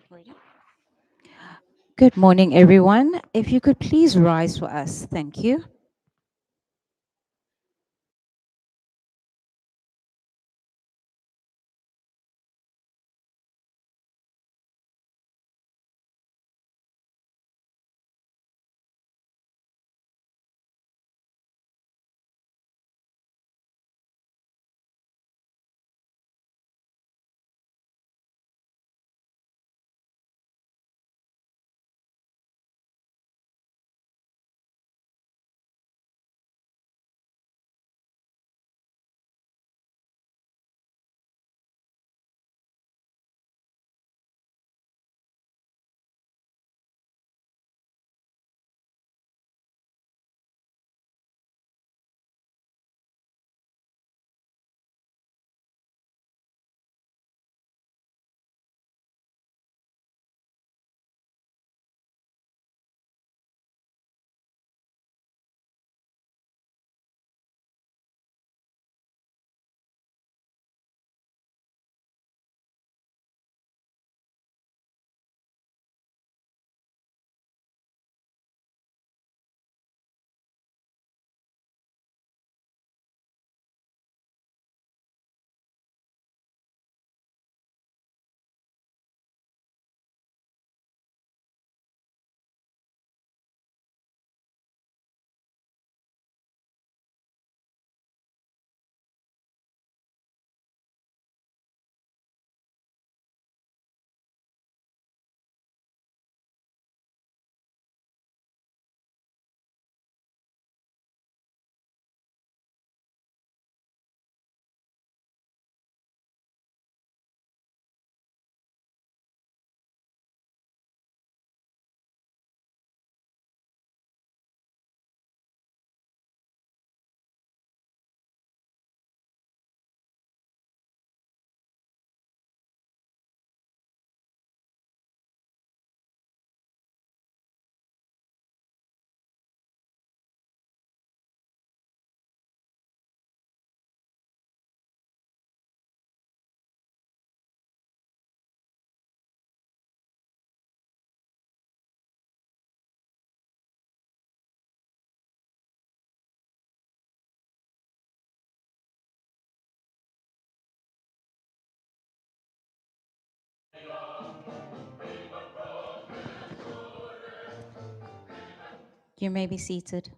Ready? Good morning, everyone. If you could please rise for us. Thank you. You may be seated.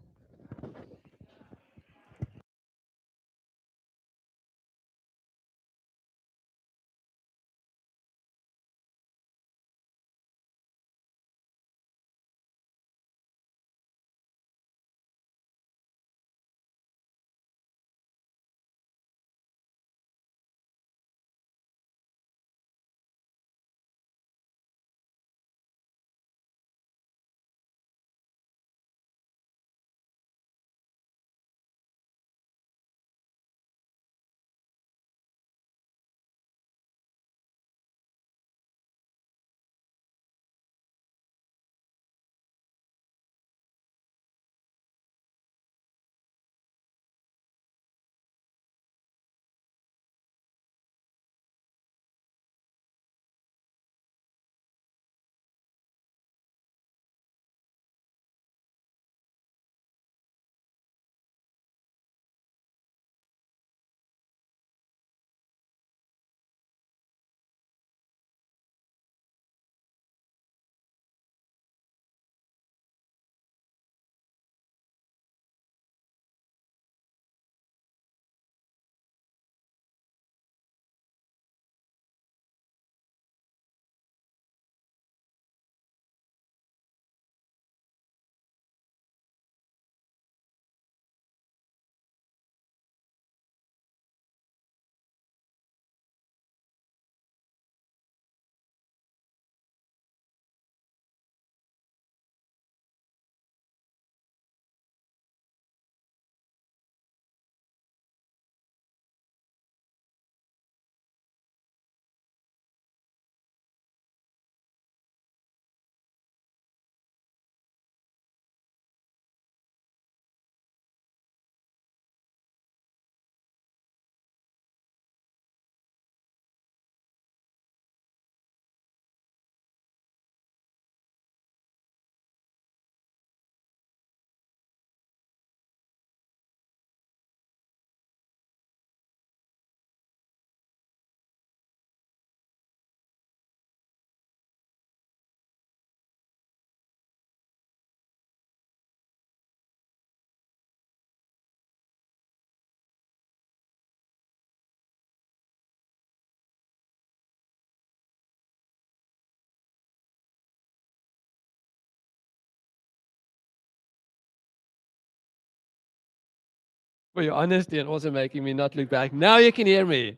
for your honesty and also making me not look back. Now you can hear me.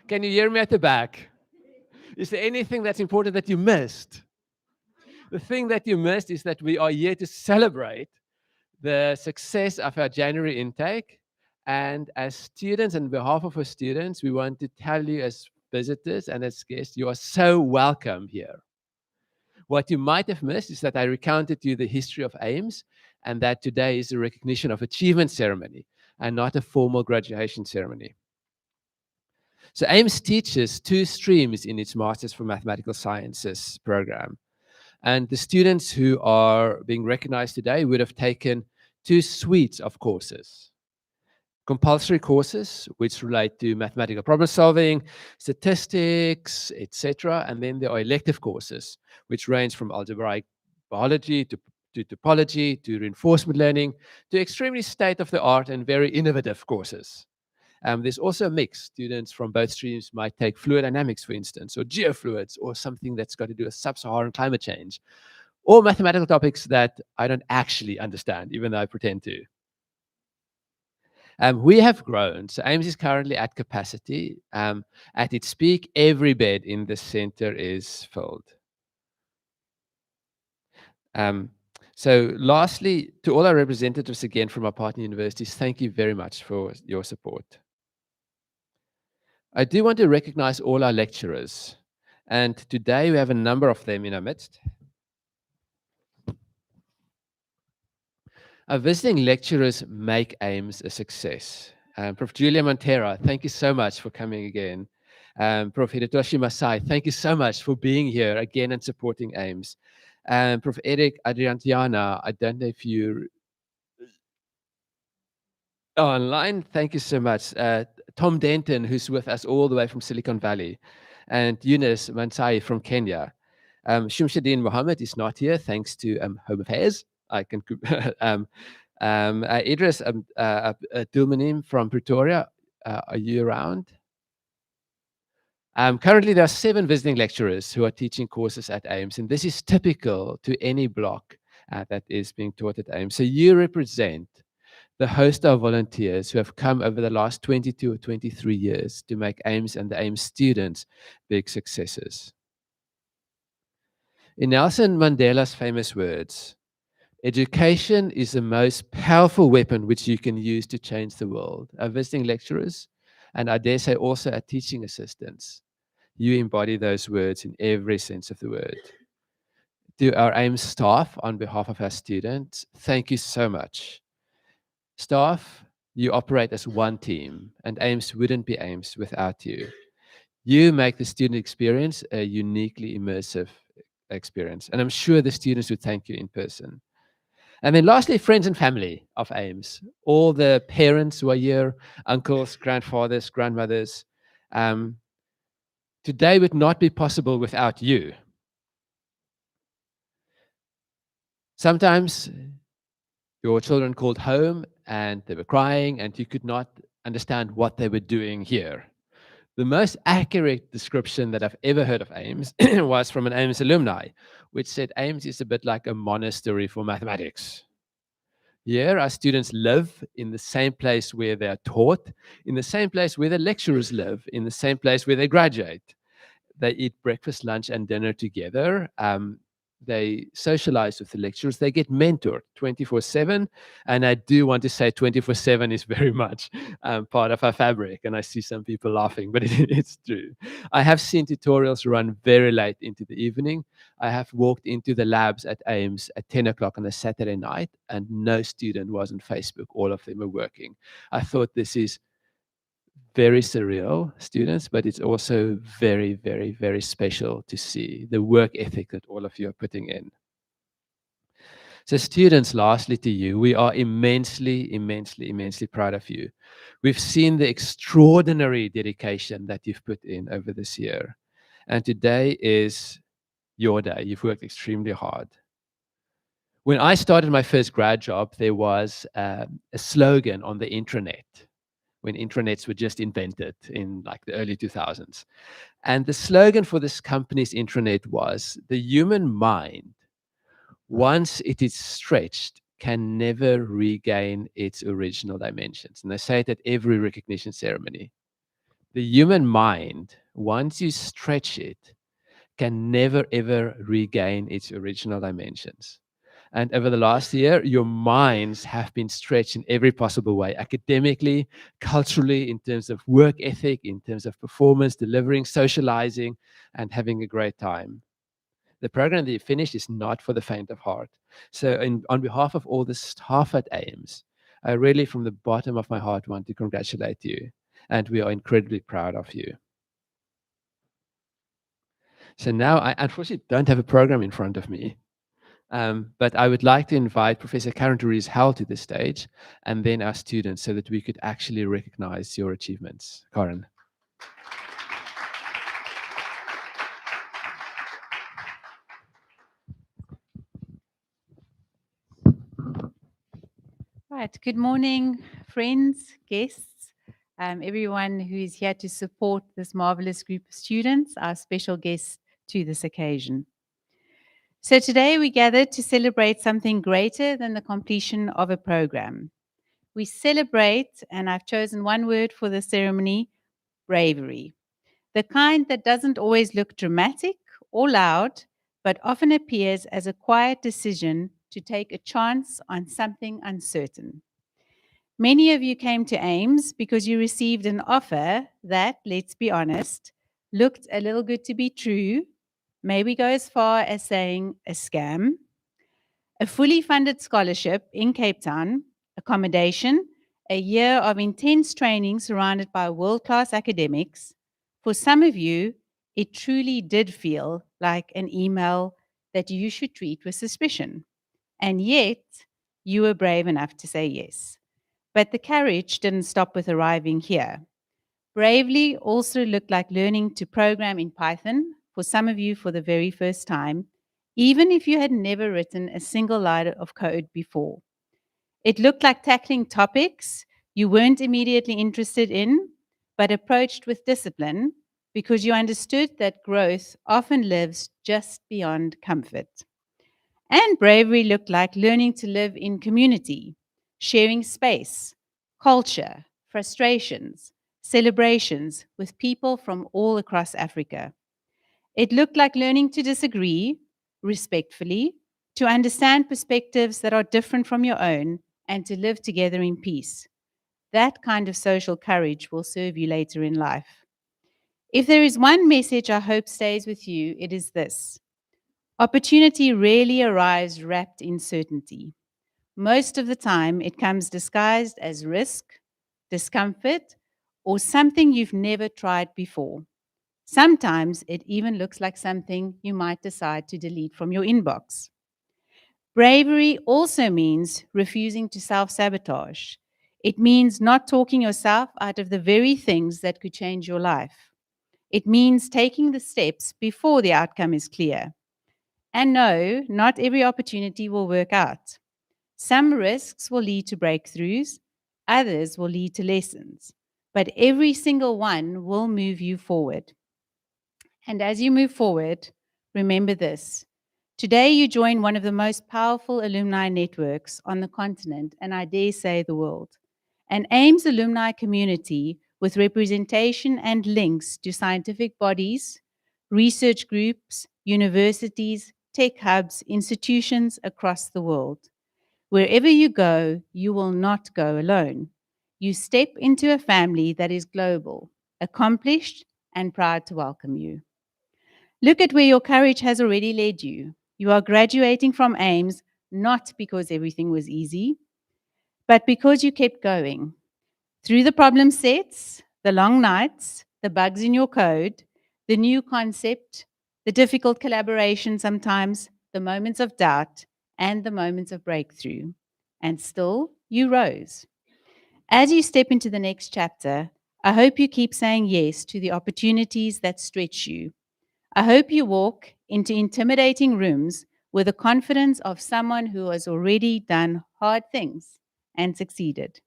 Can you hear me at the back? Is there anything that's important that you missed? The thing that you missed is that we are here to celebrate the success of our January intake. And as students, on behalf of our students, we want to tell you as visitors and as guests, you are so welcome here. What you might have missed is that I recounted to you the history of AIMS and that today is a recognition of achievement ceremony and not a formal graduation ceremony. So AIMS teaches two streams in its Masters for Mathematical Sciences program. And the students who are being recognized today would have taken two suites of courses. Compulsory courses, which relate to mathematical problem solving, statistics, etc. And then there are elective courses, which range from algebraic biology to topology to reinforcement learning to extremely state of the art and very innovative courses. There's also a mix. Students from both streams might take fluid dynamics, for instance, or geofluids, or something that's got to do with sub-Saharan climate change, or mathematical topics that I don't actually understand, even though I pretend to. We have grown. So AIMS is currently at capacity. At its peak, every bed in the center is filled. So lastly, to all our representatives again from our partner universities, thank you very much for your support. I do want to recognize all our lecturers. And today we have a number of them in our midst. Our visiting lecturers make AIMS a success. Prof. Julia Montero, thank you so much for coming again. Prof. Hidetoshi Masai, thank you so much for being here again and supporting AIMS. Prof. Eric Adriantiana, I don't know if you online. Thank you so much. Tom Denton, who's with us all the way from Silicon Valley, and Yunus Mansai from Kenya. Shumshadeen Mohammed is not here, thanks to Home Affairs. I can Idris Dulmanim from Pretoria. Are you around? Currently, there are 7 visiting lecturers who are teaching courses at AIMS, and this is typical to any block that is being taught at AIMS. So you represent the host of volunteers who have come over the last 22 or 23 years to make AIMS and the AIMS students big successes. In Nelson Mandela's famous words, education is the most powerful weapon which you can use to change the world. Our visiting lecturers, and I dare say also our teaching assistants, you embody those words in every sense of the word. To our AIMS staff, on behalf of our students, thank you so much. Staff, you operate as one team, and AIMS wouldn't be AIMS without you. You make the student experience a uniquely immersive experience, and I'm sure the students would thank you in person. And then lastly, friends and family of AIMS, all the parents who are here, uncles, grandfathers, grandmothers. Today would not be possible without you. Sometimes your children called home and they were crying and you could not understand what they were doing here. The most accurate description that I've ever heard of AIMS was from an AIMS alumni, which said AIMS is a bit like a monastery for mathematics. Here, our students live in the same place where they are taught, in the same place where the lecturers live, in the same place where they graduate. They eat breakfast, lunch, and dinner together. They socialize with the lecturers. They get mentored 24/7. And I do want to say 24/7 is very much part of our fabric. And I see some people laughing, but it's true. I have seen tutorials run very late into the evening. I have walked into the labs at AIMS at 10 o'clock on a Saturday night, and no student was on Facebook. All of them were working. I thought this is very surreal, students, but it's also very, very, very special to see the work ethic that all of you are putting in. So students, lastly to you, we are immensely, immensely, immensely proud of you. We've seen the extraordinary dedication that you've put in over this year. And today is your day. You've worked extremely hard. When I started my first grad job, there was a slogan on the intranet when intranets were just invented in like the early 2000s. And the slogan for this company's intranet was, the human mind, once it is stretched, can never regain its original dimensions. And they say it at every recognition ceremony. The human mind, once you stretch it, can never ever regain its original dimensions. And over the last year, your minds have been stretched in every possible way, academically, culturally, in terms of work ethic, in terms of performance, delivering, socializing, and having a great time. The program that you finished is not for the faint of heart. So, on behalf of all the staff at Ames, I really, from the bottom of my heart, want to congratulate you. And we are incredibly proud of you. So now I unfortunately don't have a program in front of me, but I would like to invite Professor Karen Therese Howell to the stage and then our students so that we could actually recognize your achievements. Karen. Right. Good morning, friends, guests, everyone who is here to support this marvelous group of students, our special guests to this occasion. So today we gathered to celebrate something greater than the completion of a program. We celebrate, and I've chosen one word for the ceremony, bravery. The kind that doesn't always look dramatic or loud, but often appears as a quiet decision to take a chance on something uncertain. Many of you came to Ames because you received an offer that, let's be honest, looked a little good to be true. May we go as far as saying a scam? A fully funded scholarship in Cape Town, accommodation, a year of intense training surrounded by world class academics. For some of you, it truly did feel like an email that you should treat with suspicion. And yet, you were brave enough to say yes. But the courage didn't stop with arriving here. Bravely also looked like learning to program in Python, for some of you for the very first time, even if you had never written a single line of code before. It looked like tackling topics you weren't immediately interested in, but approached with discipline because you understood that growth often lives just beyond comfort. And bravery looked like learning to live in community, sharing space, culture, frustrations, celebrations with people from all across Africa. It looked like learning to disagree respectfully, to understand perspectives that are different from your own, and to live together in peace. That kind of social courage will serve you later in life. If there is one message I hope stays with you, it is this: opportunity rarely arrives wrapped in certainty. Most of the time, it comes disguised as risk, discomfort, or something you've never tried before. Sometimes it even looks like something you might decide to delete from your inbox. Bravery also means refusing to self sabotage. It means not talking yourself out of the very things that could change your life. It means taking the steps before the outcome is clear. And no, not every opportunity will work out. Some risks will lead to breakthroughs, others will lead to lessons, but every single one will move you forward. And as you move forward, remember this: today you join one of the most powerful alumni networks on the continent, and I dare say the world. An Ames alumni community with representation and links to scientific bodies, research groups, universities, tech hubs, institutions across the world. Wherever you go, you will not go alone. You step into a family that is global, accomplished, and proud to welcome you. Look at where your courage has already led you. You are graduating from Ames not because everything was easy, but because you kept going. Through the problem sets, the long nights, the bugs in your code, the new concept, the difficult collaboration sometimes, the moments of doubt, and the moments of breakthrough. And still, you rose. As you step into the next chapter, I hope you keep saying yes to the opportunities that stretch you. I hope you walk into intimidating rooms with the confidence of someone who has already done hard things and succeeded.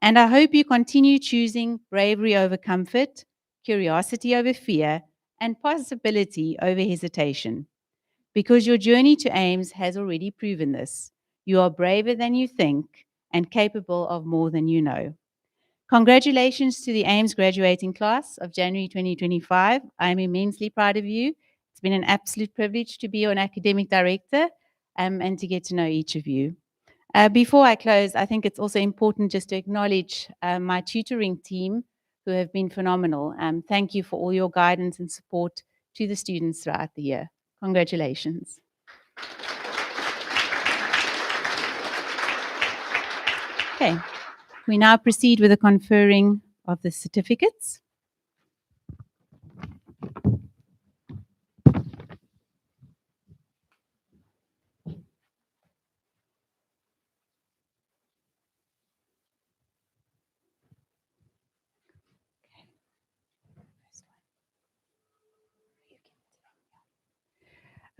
And I hope you continue choosing bravery over comfort, curiosity over fear, and possibility over hesitation, because your journey to Ames has already proven this. You are braver than you think and capable of more than you know. Congratulations to the AIMS graduating class of January 2025. I'm immensely proud of you. It's been an absolute privilege to be your academic director and to get to know each of you. Before I close, I think it's also important just to acknowledge my tutoring team who have been phenomenal. Thank you for all your guidance and support to the students throughout the year. Congratulations. Okay, we now proceed with the conferring of the certificates.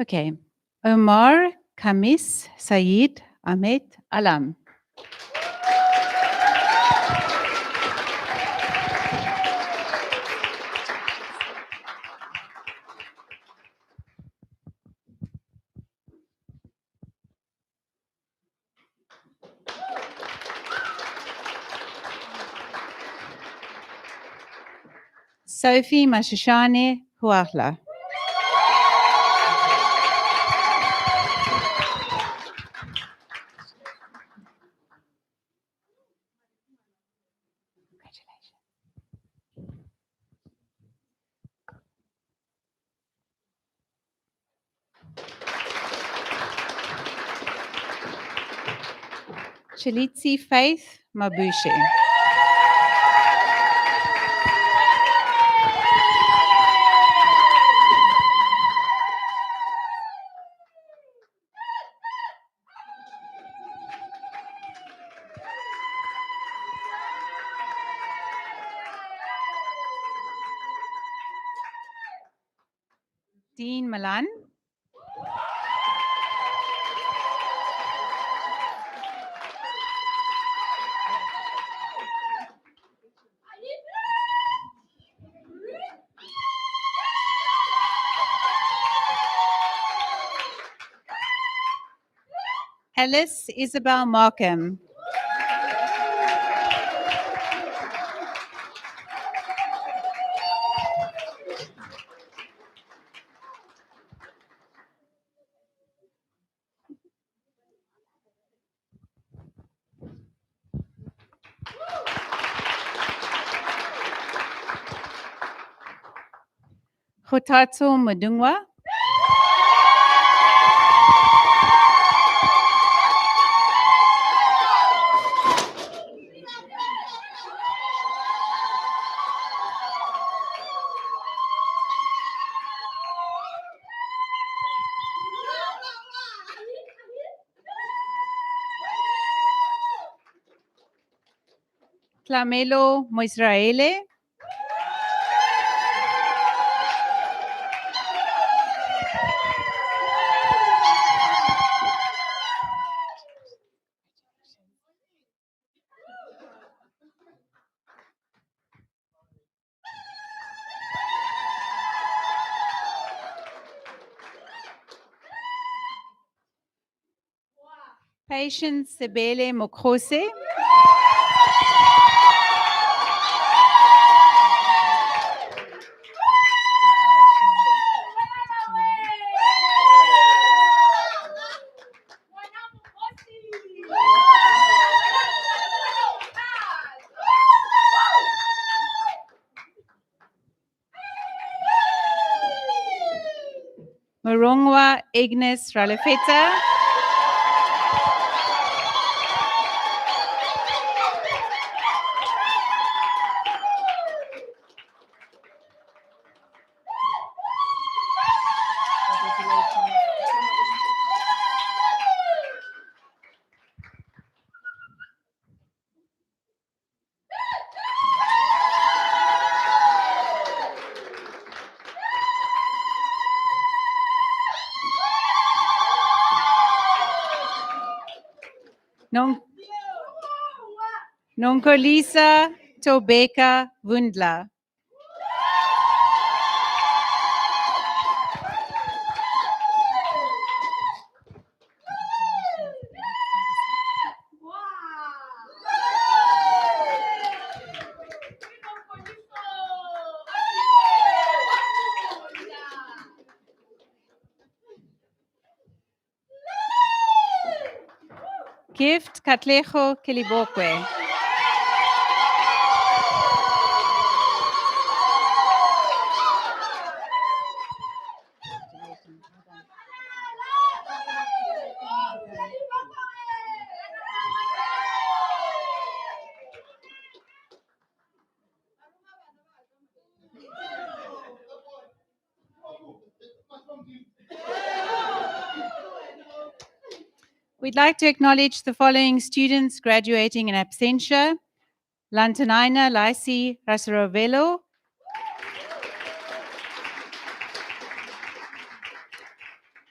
Okay, Omar Khamis Saeed Ahmed Alam. Sophie Mashashane Huahla. Chalitsi Faith Mabushe. Dean Malan. Alice Isabel Markham. Khotatso Madungwa. Tlamelo Moisraele. Patience Sebele Mokhose. Morongwa Agnes Ralefeta. Nonkolisa Tobeka Wundla. Gift Katlejo Kilibokwe. We'd like to acknowledge the following students graduating in absentia. Lantanaina Laisi Rasarovelo,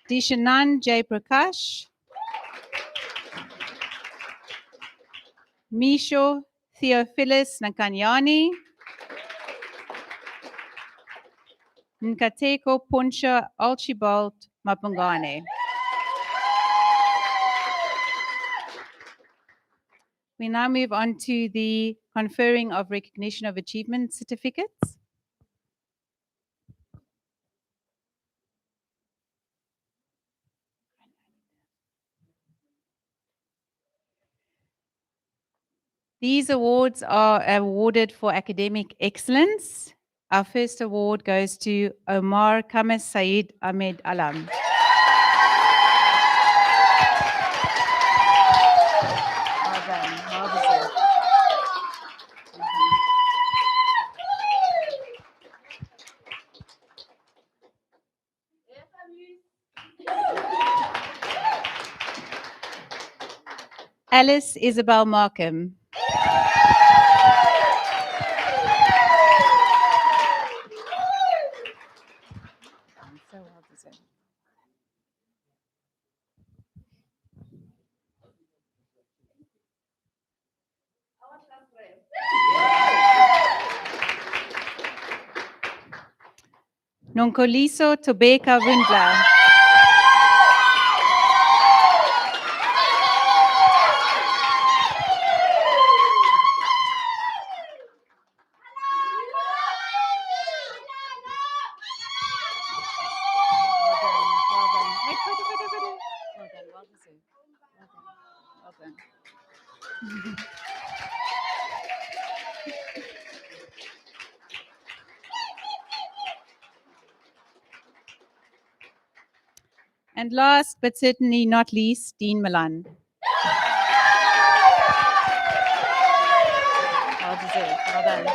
Dishanan J. Prakash, Misho Theophilus Nakanyani, Nkateko Punsha Archibald Mapungane. We now move on to the conferring of recognition of achievement certificates. These awards are awarded for academic excellence. Our first award goes to Omar Kamis Saeed Ahmed Alam. Well done, well deserved. Alice Isabel Markham. So well deserved. Nonkoliso Tobeka Windler. Well done, well deserved. Well done. And last but certainly not least, Dean Milan. Well deserved. Well done. Well done.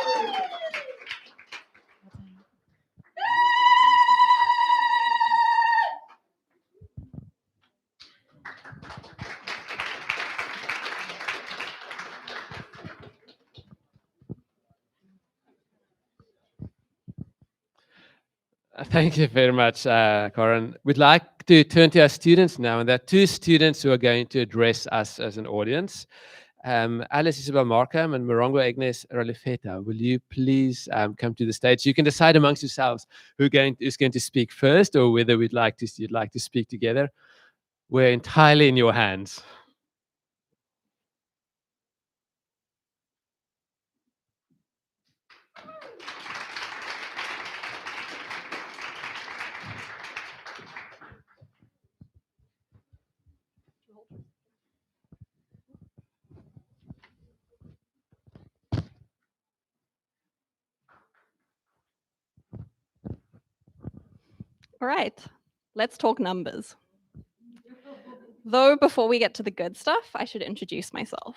Thank you very much, Corin. We'd like to turn to our students now, and there are two students who are going to address us as an audience. Alice Isabel Markham and Morongo Agnes Ralifeta, will you please come to the stage? You can decide amongst yourselves who's going to speak first, or whether you'd like to speak together. We're entirely in your hands. All right, let's talk numbers. Though before we get to the good stuff, I should introduce myself.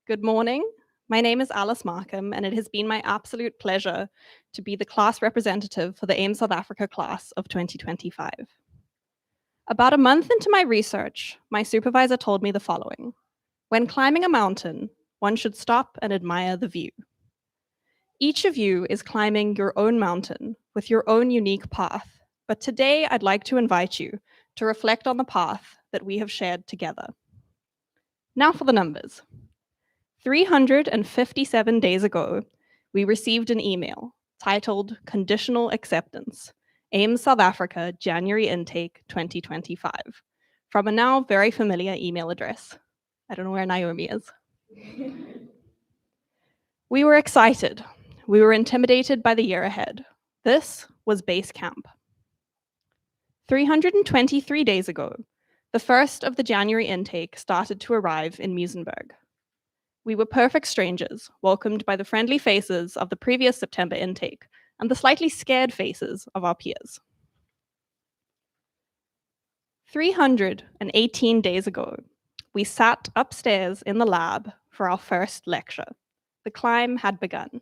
Good morning. My name is Alice Markham, and it has been my absolute pleasure to be the class representative for the AIM South Africa class of 2025. About a month into my research, my supervisor told me the following: when climbing a mountain, one should stop and admire the view. Each of you is climbing your own mountain with your own unique path. But today, I'd like to invite you to reflect on the path that we have shared together. Now for the numbers. 357 days ago, we received an email titled Conditional Acceptance, AIM South Africa January Intake 2025, from a now very familiar email address. I don't know where Naomi is. We were excited. We were intimidated by the year ahead. This was base camp. 323 days ago, The first of the January intake started to arrive in Muizenberg. We were perfect strangers, welcomed by the friendly faces of the previous September intake and the slightly scared faces of our peers. 318 days ago, we sat upstairs in the lab for our first lecture. The climb had begun.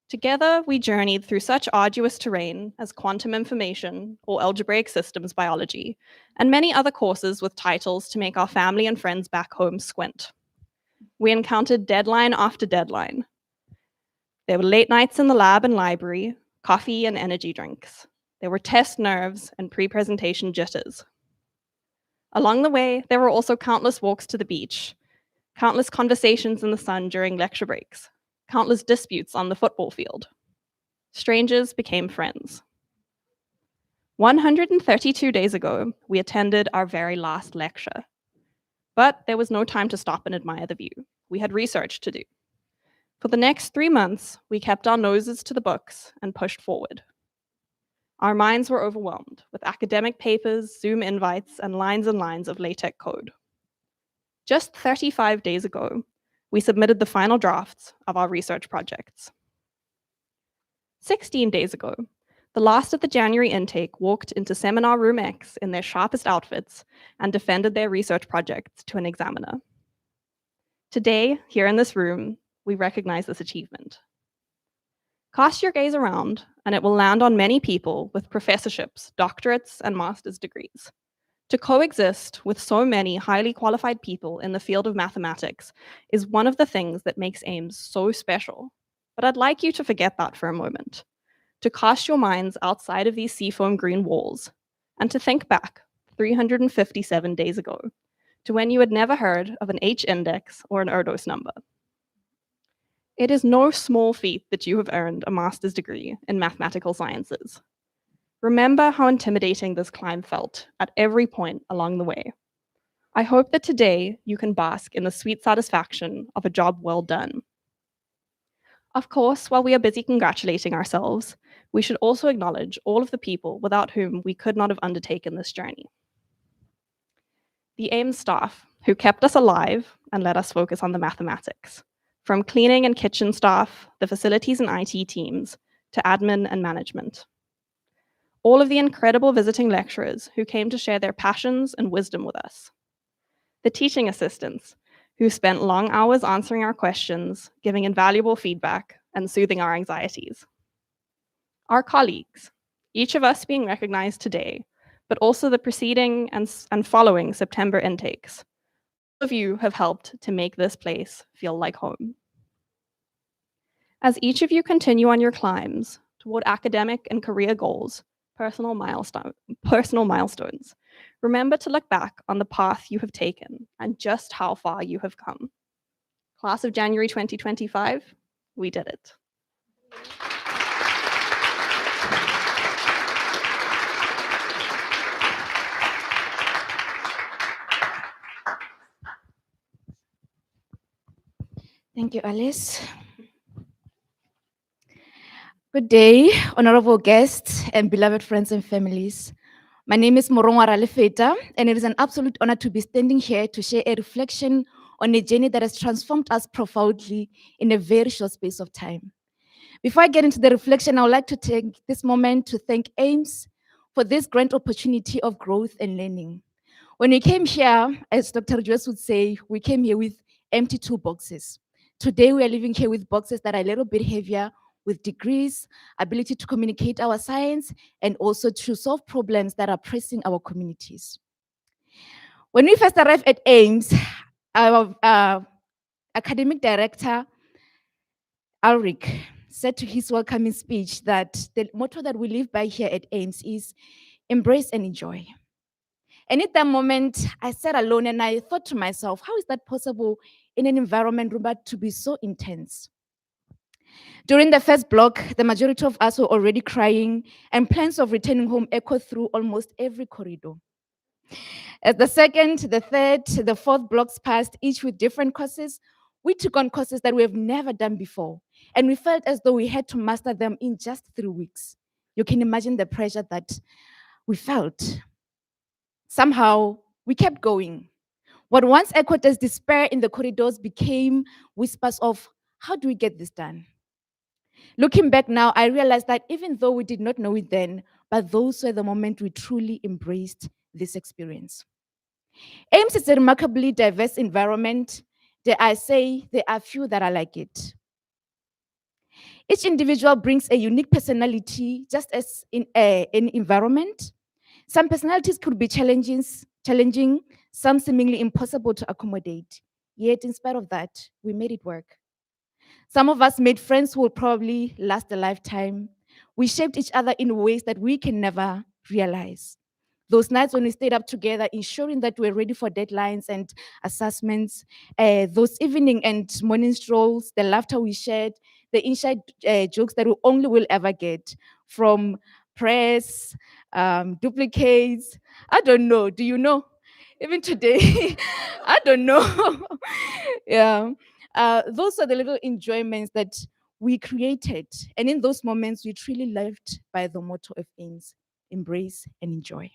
Together, we journeyed through such arduous terrain as quantum information or algebraic systems biology, and many other courses with titles to make our family and friends back home squint. We encountered deadline after deadline. There were late nights in the lab and library, coffee and energy drinks. There were test nerves and pre-presentation jitters. Along the way, there were also countless walks to the beach, countless conversations in the sun during lecture breaks, countless disputes on the football field. Strangers became friends. 132 days ago, we attended our very last lecture. But there was no time to stop and admire the view. We had research to do. For the next 3 months, we kept our noses to the books and pushed forward. Our minds were overwhelmed with academic papers, Zoom invites, and lines of LaTeX code. Just 35 days ago, we submitted the final drafts of our research projects. 16 days ago, the last of the January intake walked into Seminar Room X in their sharpest outfits and defended their research projects to an examiner. Today, here in this room, we recognize this achievement. Cast your gaze around, and it will land on many people with professorships, doctorates, and master's degrees. To coexist with so many highly qualified people in the field of mathematics is one of the things that makes AIMS so special. But I'd like you to forget that for a moment, to cast your minds outside of these seafoam green walls, and to think back 357 days ago to when you had never heard of an H-index or an Erdos number. It is no small feat that you have earned a master's degree in mathematical sciences. Remember how intimidating this climb felt at every point along the way. I hope that today you can bask in the sweet satisfaction of a job well done. Of course, while we are busy congratulating ourselves, we should also acknowledge all of the people without whom we could not have undertaken this journey. The AIMS staff, who kept us alive and let us focus on the mathematics, from cleaning and kitchen staff, the facilities and IT teams, to admin and management. All of the incredible visiting lecturers who came to share their passions and wisdom with us. The teaching assistants, who spent long hours answering our questions, giving invaluable feedback, and soothing our anxieties. Our colleagues, each of us being recognized today, but also the preceding and following September intakes. All of you have helped to make this place feel like home. As each of you continue on your climbs toward academic and career goals, personal milestones, remember to look back on the path you have taken and just how far you have come. Class of January 2025, we did it. Thank you, Alice. Good day, honorable guests and beloved friends and families. My name is Morongwa Ralefeta, and it is an absolute honor to be standing here to share a reflection on a journey that has transformed us profoundly in a very short space of time. Before I get into the reflection, I would like to take this moment to thank AIMS for this grand opportunity of growth and learning. When we came here, as Dr. Joyce would say, we came here with empty toolboxes. Today, we are living here with boxes that are a little bit heavier, with degrees, ability to communicate our science, and also to solve problems that are pressing our communities. When we first arrived at AIMS, our academic director, Ulrich, said to his welcoming speech that the motto that we live by here at AIMS is embrace and enjoy. And at that moment, I sat alone and I thought to myself, how is that possible in an environment but to be so intense? During the first block, the majority of us were already crying, and plans of returning home echoed through almost every corridor. As the second, the third, the fourth blocks passed, each with different courses, we took on courses that we have never done before, and we felt as though we had to master them in just 3 weeks. You can imagine the pressure that we felt. Somehow, we kept going. What once echoed as despair in the corridors became whispers of, how do we get this done? Looking back now, I realized that even though we did not know it then, but those were the moment we truly embraced this experience. AIMS is a remarkably diverse environment. Dare I say, there are few that are like it. Each individual brings a unique personality, just as in an environment. Some personalities could be challenging, some seemingly impossible to accommodate. Yet, in spite of that, we made it work. Some of us made friends who will probably last a lifetime. We shaped each other in ways that we can never realize. Those nights when we stayed up together, ensuring that we're ready for deadlines and assessments, those evening and morning strolls, the laughter we shared, the inside jokes that we only will ever get from press, duplicates. I don't know. Do you know? Even today, I don't know. Yeah. Those are the little enjoyments that we created. And in those moments, we truly lived by the motto of AIMS: embrace and enjoy.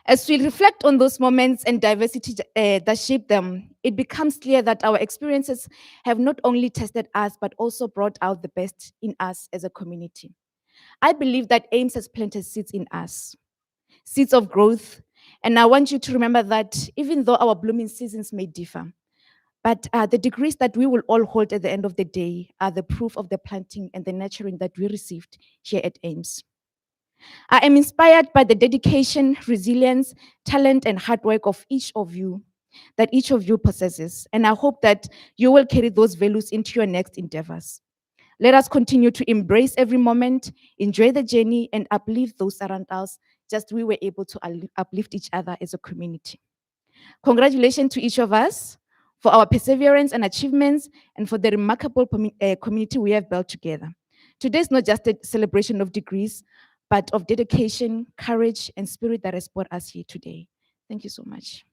As we reflect on those moments and diversity that shaped them, it becomes clear that our experiences have not only tested us, but also brought out the best in us as a community. I believe that AIMS has planted seeds in us, seeds of growth. And I want you to remember that even though our blooming seasons may differ, but the degrees that we will all hold at the end of the day are the proof of the planting and the nurturing that we received here at AIMS. I am inspired by the dedication, resilience, talent, and hard work of each of you that each of you possesses. And I hope that you will carry those values into your next endeavors. Let us continue to embrace every moment, enjoy the journey, and uplift those around us, just we were able to uplift each other as a community. Congratulations to each of us for our perseverance and achievements and for the remarkable community we have built together. Today is not just a celebration of degrees, but of dedication, courage, and spirit that has brought us here today. Thank you so much.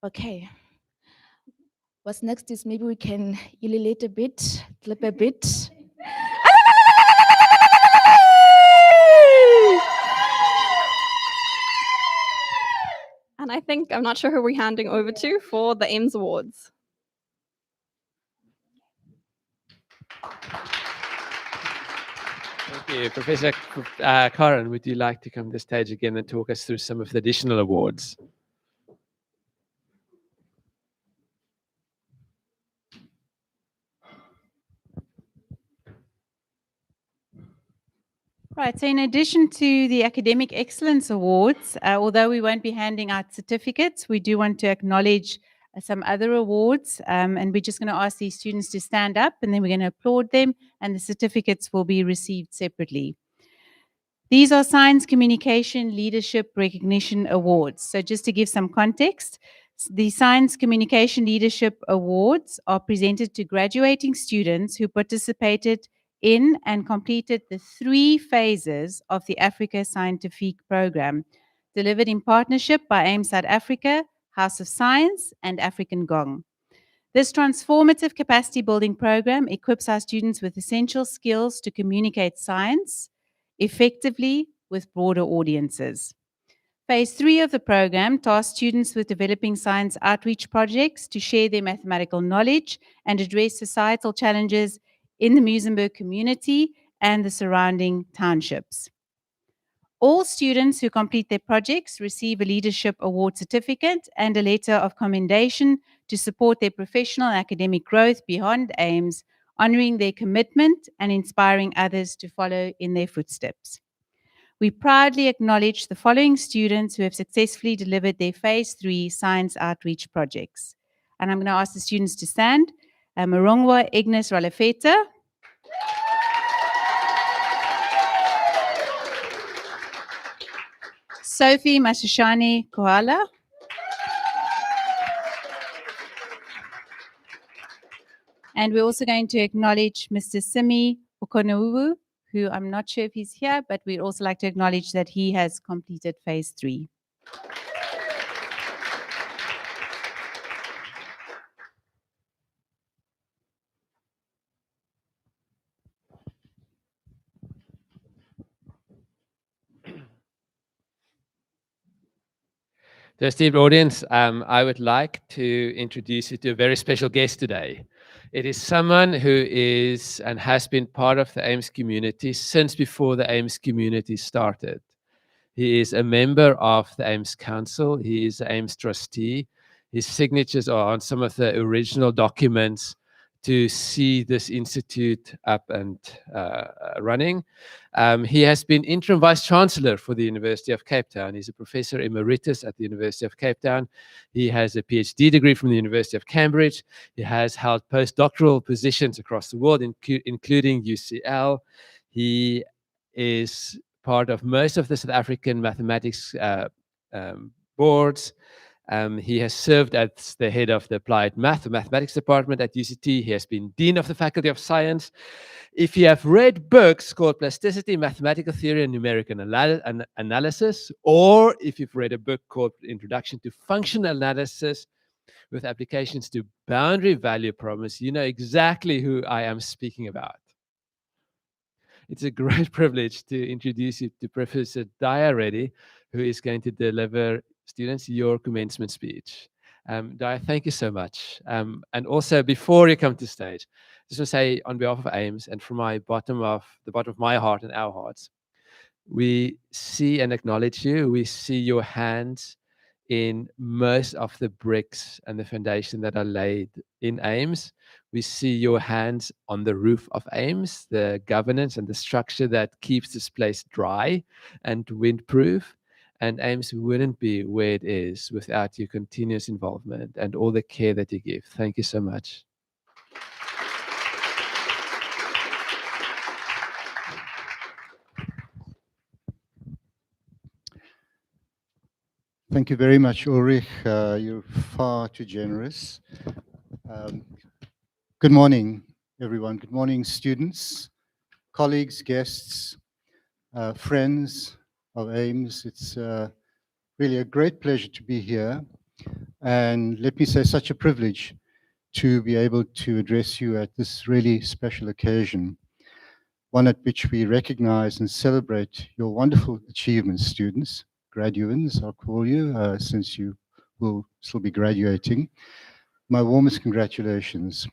Okay. What's next is maybe we can elevate a bit, clap a bit. And I think, I'm not sure who we're handing over to for the AIMS Awards. Thank you. Professor Karen, would you like to come to the stage again and talk us through some of the additional awards? Right, so in addition to the Academic Excellence Awards, although we won't be handing out certificates, we do want to acknowledge some other awards, and we're just going to ask these students to stand up, and then we're going to applaud them, and the certificates will be received separately. These are Science Communication Leadership Recognition Awards. So just to give some context, the Science Communication Leadership Awards are presented to graduating students who participated in and completed the 3 phases of the Africa Scientific Program, delivered in partnership by AIMS South Africa, House of Science, and African Gong. This transformative capacity building program equips our students with essential skills to communicate science effectively with broader audiences. Phase 3 of the program tasks students with developing science outreach projects to share their mathematical knowledge and address societal challenges in the Muizenberg community and the surrounding townships. All students who complete their projects receive a Leadership Award certificate and a letter of commendation to support their professional and academic growth beyond AIMS, honoring their commitment and inspiring others to follow in their footsteps. We proudly acknowledge the following students who have successfully delivered their Phase 3 science outreach projects. And I'm going to ask the students to stand. Morongwa Ignis Ralefeta. Sophie Masashani Kohala. And we're also going to acknowledge Mr. Simi Okonowu, who I'm not sure if he's here, but we'd also like to acknowledge that he has completed Phase 3. To our esteemed audience, I would like to introduce you to a very special guest today. It is someone who is and has been part of the AIMS community since before the AIMS community started. He is a member of the AIMS Council. He is an AIMS trustee. His signatures are on some of the original documents to see this institute up and running. He has been interim vice chancellor for the University of Cape Town. He's a professor emeritus at the University of Cape Town. He has a PhD degree from the University of Cambridge. He has held postdoctoral positions across the world, including UCL. He is part of most of the South African mathematics boards. He has served as the head of the applied mathematics department at UCT. He has been dean of the Faculty of Science. If you have read books called Plasticity, Mathematical Theory, and Numerical Analysis, or if you've read a book called Introduction to Functional Analysis with applications to boundary value problems, you know exactly who I am speaking about. It's a great privilege to introduce you to Professor Daya Reddy, who is going to deliver students your commencement speech. Daya, thank you so much. And also, before you come to stage, just want to say on behalf of AIMS and from the bottom of my heart and our hearts, we see and acknowledge you. We see your hands in most of the bricks and the foundation that are laid in AIMS. We see your hands on the roof of AIMS, the governance and the structure that keeps this place dry and windproof. And AIMS wouldn't be where it is without your continuous involvement and all the care that you give. Thank you so much. Thank you very much, Ulrich. You're far too generous. Good morning, everyone. Good morning, students, colleagues, guests, friends of AIMS. It's really a great pleasure to be here. And let me say, such a privilege to be able to address you at this really special occasion, one at which we recognize and celebrate your wonderful achievements, students, graduands, I'll call you, since you will still be graduating. My warmest congratulations.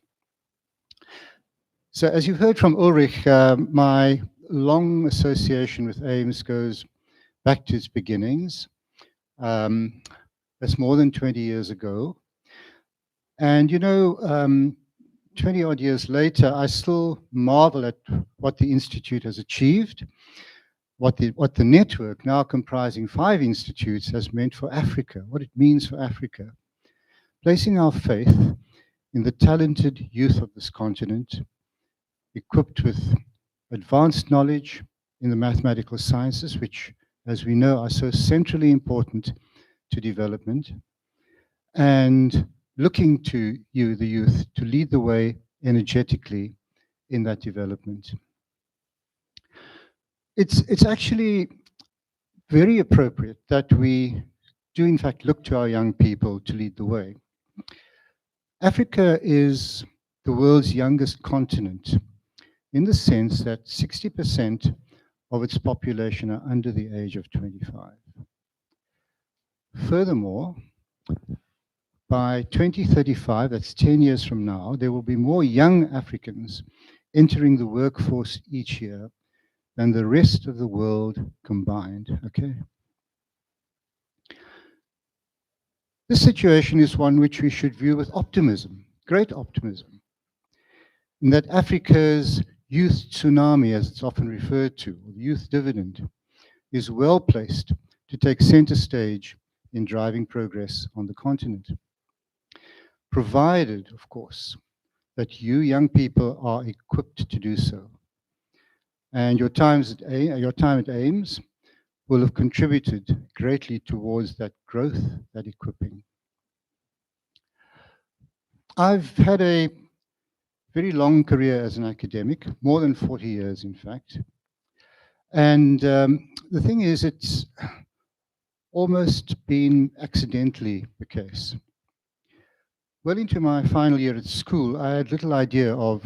So as you've heard from Ulrich, my long association with AIMS goes back to its beginnings. That's more than 20 years ago. And you know, 20 odd years later, I still marvel at what the Institute has achieved, what the network, now comprising 5 institutes, has meant for Africa, what it means for Africa. Placing our faith in the talented youth of this continent, equipped with advanced knowledge in the mathematical sciences, which, as we know, are so centrally important to development, and looking to you, the youth, to lead the way energetically in that development. It's actually very appropriate that we do in fact look to our young people to lead the way. Africa is the world's youngest continent in the sense that 60% of its population are under the age of 25. Furthermore, by 2035, that's 10 years from now, there will be more young Africans entering the workforce each year than the rest of the world combined, okay? This situation is one which we should view with optimism, great optimism, in that Africa's youth tsunami, as it's often referred to, or the youth dividend, is well placed to take center stage in driving progress on the continent. Provided, of course, that you young people are equipped to do so. And your time at AIMS will have contributed greatly towards that growth, that equipping. I've had a very long career as an academic, more than 40 years, in fact. And the thing is, it's almost been accidentally the case. Well into my final year at school, I had little idea of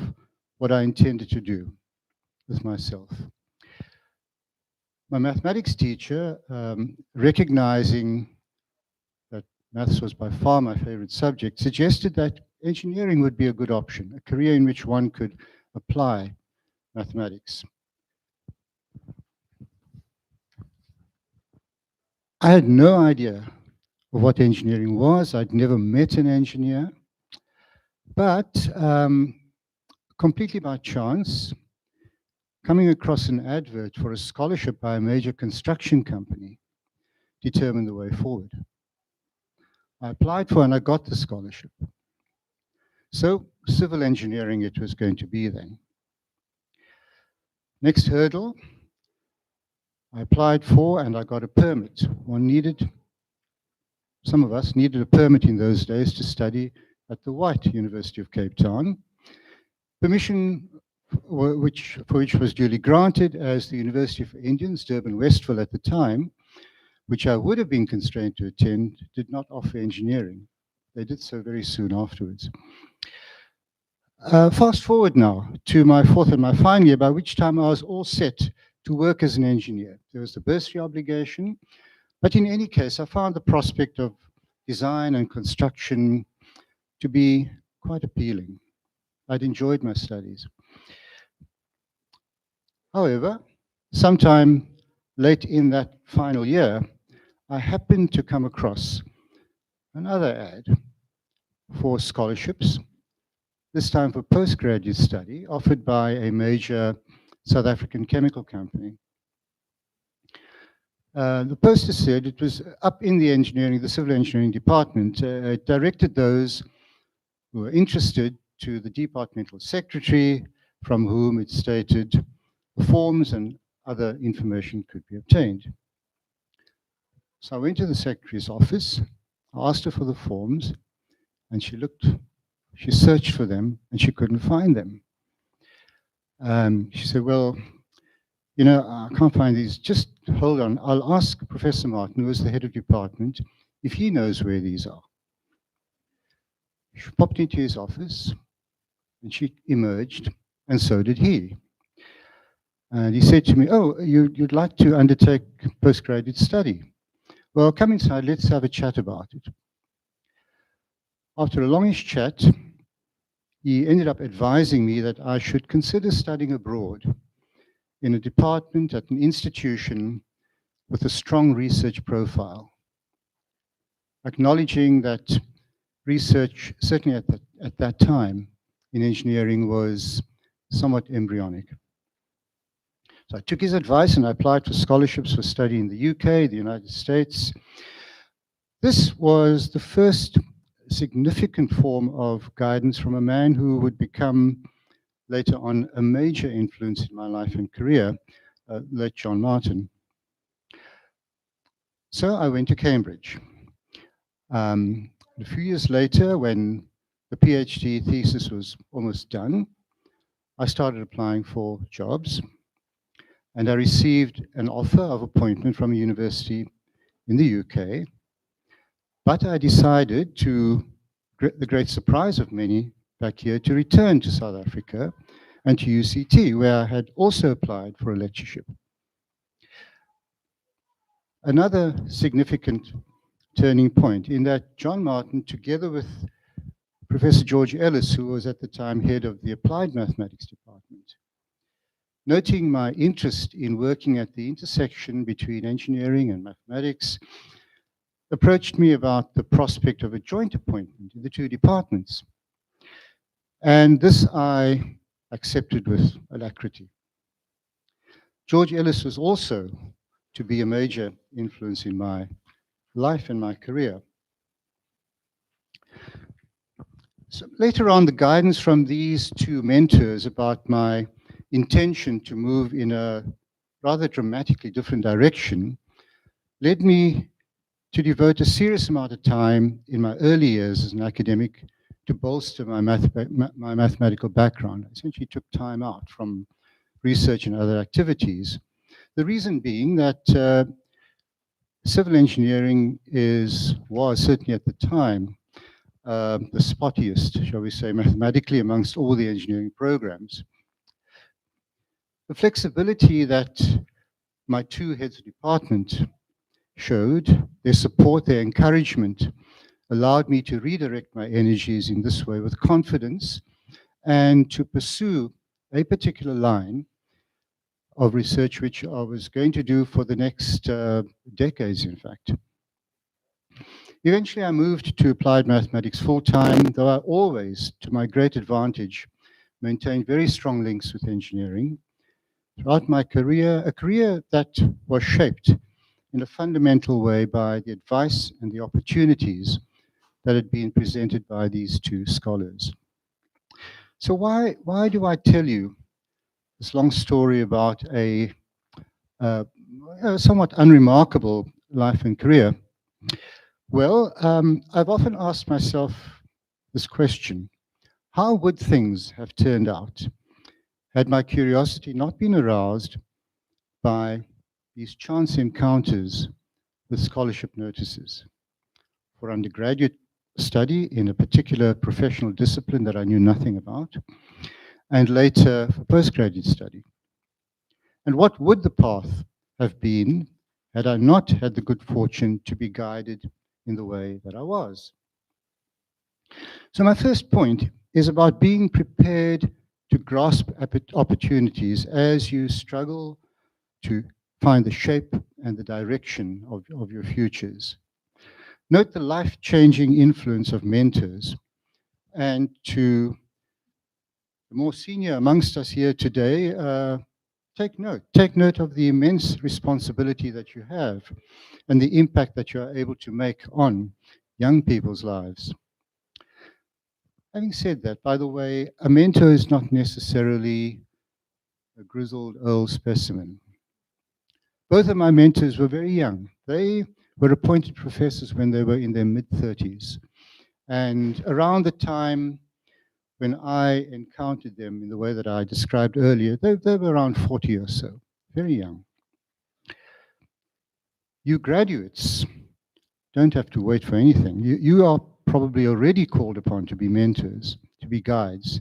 what I intended to do with myself. My mathematics teacher, recognizing that maths was by far my favorite subject, suggested that engineering would be a good option, a career in which one could apply mathematics. I had no idea of what engineering was. I'd never met an engineer, but completely by chance, coming across an advert for a scholarship by a major construction company determined the way forward. I applied for and I got the scholarship. So civil engineering it was going to be then. Next hurdle, I applied for and I got a permit. Some of us needed a permit in those days to study at the White University of Cape Town. Permission for which was duly granted, as the University of Indians, Durban Westville at the time, which I would have been constrained to attend, did not offer engineering. They did so very soon afterwards. Fast forward now to my fourth and my final year, by which time I was all set to work as an engineer. There was the bursary obligation, but in any case, I found the prospect of design and construction to be quite appealing. I'd enjoyed my studies. However, sometime late in that final year, I happened to come across another ad for scholarships, this time for postgraduate study, offered by a major South African chemical company. The poster said it was up in the civil engineering department. It directed those who were interested to the departmental secretary, from whom it stated forms and other information could be obtained. So I went to the secretary's office, I asked her for the forms, and she searched for them, and she couldn't find them. She said, well, you know, I can't find these. Just hold on. I'll ask Professor Martin, who is the head of department, if he knows where these are. She popped into his office, and she emerged, and so did he. And he said to me, oh, you'd like to undertake postgraduate study. Well, come inside, let's have a chat about it. After a longish chat, he ended up advising me that I should consider studying abroad in a department at an institution with a strong research profile, acknowledging that research, certainly at that time in engineering, was somewhat embryonic. So I took his advice and I applied for scholarships for study in the UK, the United States. This was the first significant form of guidance from a man who would become later on a major influence in my life and career, late John Martin. So I went to Cambridge. A few years later, when the PhD thesis was almost done, I started applying for jobs, and I received an offer of appointment from a university in the UK. But I decided, to the great surprise of many back here, to return to South Africa and to UCT, where I had also applied for a lectureship. Another significant turning point in that John Martin, together with Professor George Ellis, who was at the time head of the Applied Mathematics Department, noting my interest in working at the intersection between engineering and mathematics, approached me about the prospect of a joint appointment in the two departments. And this I accepted with alacrity. George Ellis was also to be a major influence in my life and my career. So later on, the guidance from these two mentors about my intention to move in a rather dramatically different direction led me to devote a serious amount of time in my early years as an academic to bolster my mathematical background. I essentially took time out from research and other activities. The reason being that civil engineering was certainly at the time the spottiest, shall we say, mathematically amongst all the engineering programs. The flexibility that my two heads of department showed their support, their encouragement allowed me to redirect my energies in this way with confidence and to pursue a particular line of research which I was going to do for the next decades, in fact. Eventually, I moved to applied mathematics full-time, though I always, to my great advantage, maintained very strong links with engineering. Throughout my career, a career that was shaped in a fundamental way by the advice and the opportunities that had been presented by these two scholars. So why do I tell you this long story about a somewhat unremarkable life and career? Well, I've often asked myself this question: how would things have turned out had my curiosity not been aroused by these chance encounters with scholarship notices for undergraduate study in a particular professional discipline that I knew nothing about, and later for postgraduate study? And what would the path have been had I not had the good fortune to be guided in the way that I was? So my first point is about being prepared to grasp opportunities as you struggle to find the shape and the direction of your futures. Note the life-changing influence of mentors. And to the more senior amongst us here today, take note of the immense responsibility that you have and the impact that you are able to make on young people's lives. Having said that, by the way, a mentor is not necessarily a grizzled old specimen. Both of my mentors were very young. They were appointed professors when they were in their mid-30s. And around the time when I encountered them in the way that I described earlier, they were around 40 or so, very young. You graduates don't have to wait for anything. You are probably already called upon to be mentors, to be guides,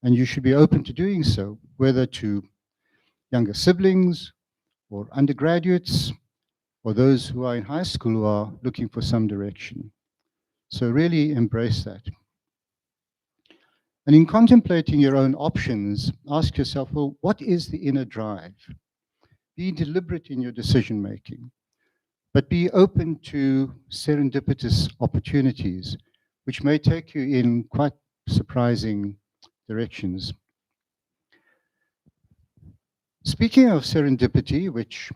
and you should be open to doing so, whether to younger siblings or undergraduates or those who are in high school who are looking for some direction. So really embrace that. And in contemplating your own options, ask yourself, well, what is the inner drive? Be deliberate in your decision making, but be open to serendipitous opportunities, which may take you in quite surprising directions. Speaking of serendipity, which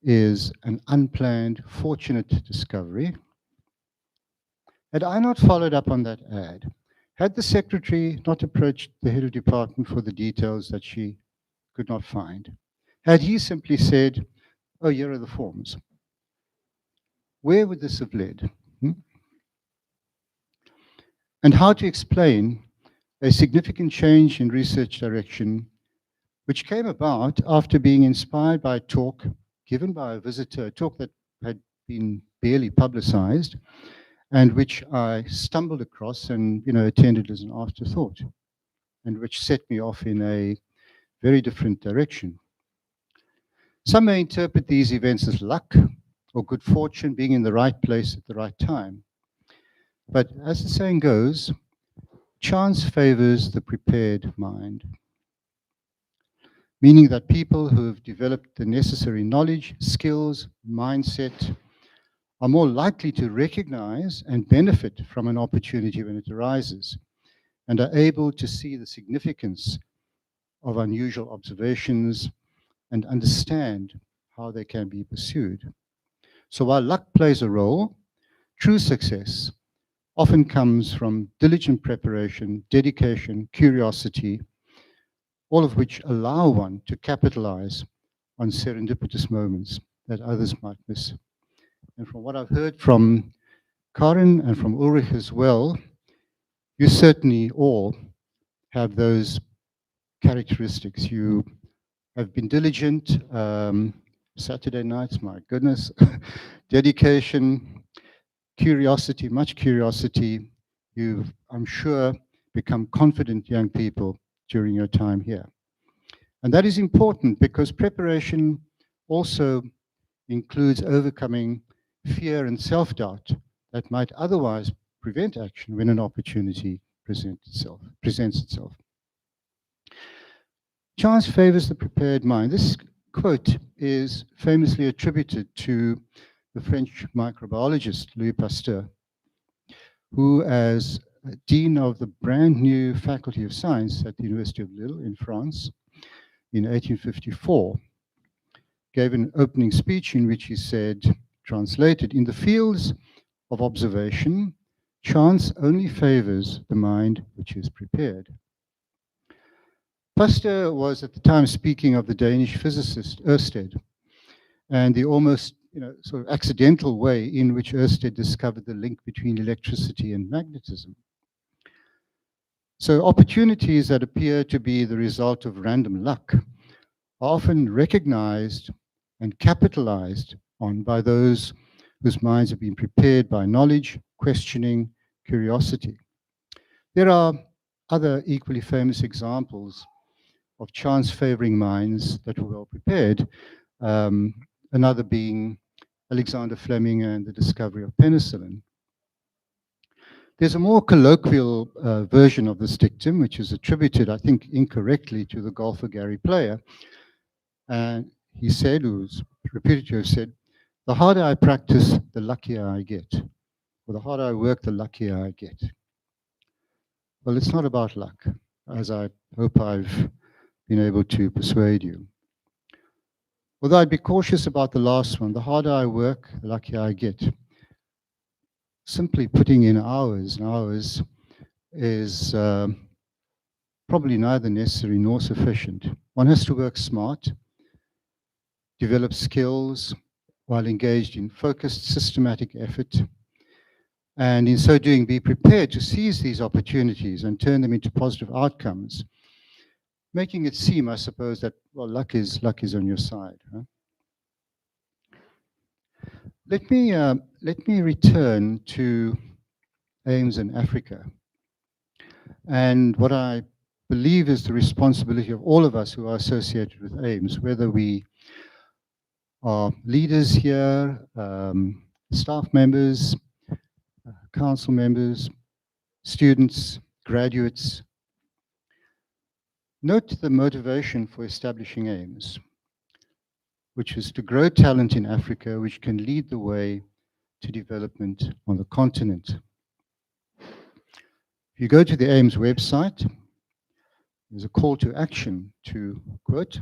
is an unplanned, fortunate discovery, had I not followed up on that ad, had the secretary not approached the head of department for the details that she could not find, had he simply said, oh, here are the forms, where would this have led? And how to explain a significant change in research direction, which came about after being inspired by a talk given by a visitor, a talk that had been barely publicized, and which I stumbled across and attended as an afterthought, and which set me off in a very different direction. Some may interpret these events as luck or good fortune, being in the right place at the right time. But as the saying goes, chance favors the prepared mind, meaning that people who have developed the necessary knowledge, skills, mindset are more likely to recognize and benefit from an opportunity when it arises, and are able to see the significance of unusual observations and understand how they can be pursued. So while luck plays a role, true success often comes from diligent preparation, dedication, curiosity, all of which allow one to capitalize on serendipitous moments that others might miss. And from what I've heard from Karin and from Ulrich as well, you certainly all have those characteristics. You have been diligent, Saturday nights, my goodness, dedication, curiosity, much curiosity. You've, I'm sure, become confident young people during your time here. And that is important because preparation also includes overcoming fear and self-doubt that might otherwise prevent action when an opportunity presents itself. Chance favors the prepared mind. This quote is famously attributed to the French microbiologist Louis Pasteur, who, as dean of the brand new Faculty of Science at the University of Lille in France in 1854, gave an opening speech in which he said, translated, "In the fields of observation, chance only favors the mind which is prepared." Pasteur was at the time speaking of the Danish physicist Ørsted and the almost sort of accidental way in which Ørsted discovered the link between electricity and magnetism. So opportunities that appear to be the result of random luck are often recognized and capitalized on by those whose minds have been prepared by knowledge, questioning, curiosity. There are other equally famous examples of chance favoring minds that were well prepared, another being Alexander Fleming and the discovery of penicillin. There's a more colloquial version of this dictum, which is attributed, I think, incorrectly to the golfer Gary Player. And he said, who was reputed to have said, "The harder I practice, the luckier I get. Or the harder I work, the luckier I get." Well, it's not about luck, as I hope I've been able to persuade you. Although I'd be cautious about the last one, the harder I work, the luckier I get. Simply putting in hours and hours is probably neither necessary nor sufficient. One has to work smart, develop skills while engaged in focused, systematic effort, and in so doing, be prepared to seize these opportunities and turn them into positive outcomes, making it seem, I suppose, that, well, luck is on your side. Huh? Let me return to AIMS in Africa and what I believe is the responsibility of all of us who are associated with AIMS, whether we are leaders here, staff members, council members, students, graduates. Note the motivation for establishing AIMS, which is to grow talent in Africa, which can lead the way to development on the continent. If you go to the AIMS website, there's a call to action to, quote,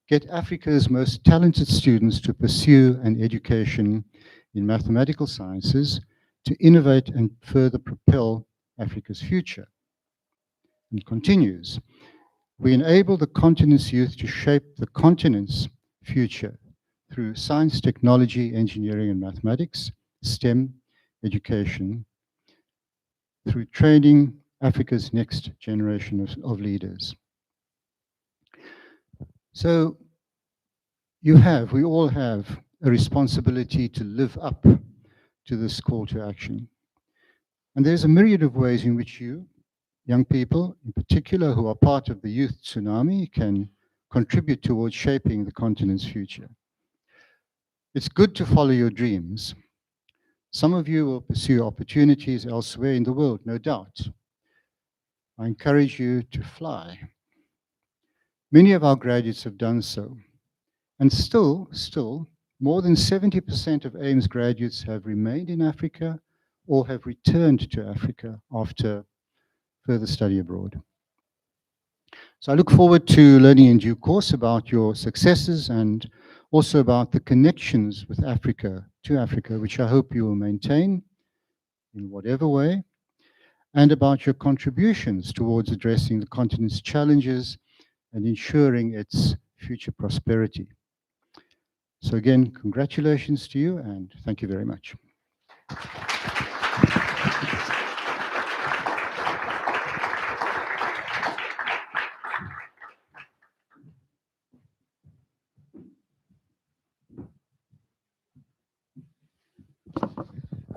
"Get Africa's most talented students to pursue an education in mathematical sciences to innovate and further propel Africa's future." And continues, "We enable the continent's youth to shape the continent's future through science, technology, engineering, and mathematics, STEM education, through training Africa's next generation of leaders." So we all have a responsibility to live up to this call to action. And there's a myriad of ways in which you, young people in particular who are part of the youth tsunami, can contribute towards shaping the continent's future. It's good to follow your dreams. Some of you will pursue opportunities elsewhere in the world, no doubt. I encourage you to fly. Many of our graduates have done so. And still, more than 70% of AIMS graduates have remained in Africa or have returned to Africa after further study abroad. So I look forward to learning in due course about your successes and also about the connections with Africa, which I hope you will maintain in whatever way, and about your contributions towards addressing the continent's challenges and ensuring its future prosperity. So again, congratulations to you and thank you very much.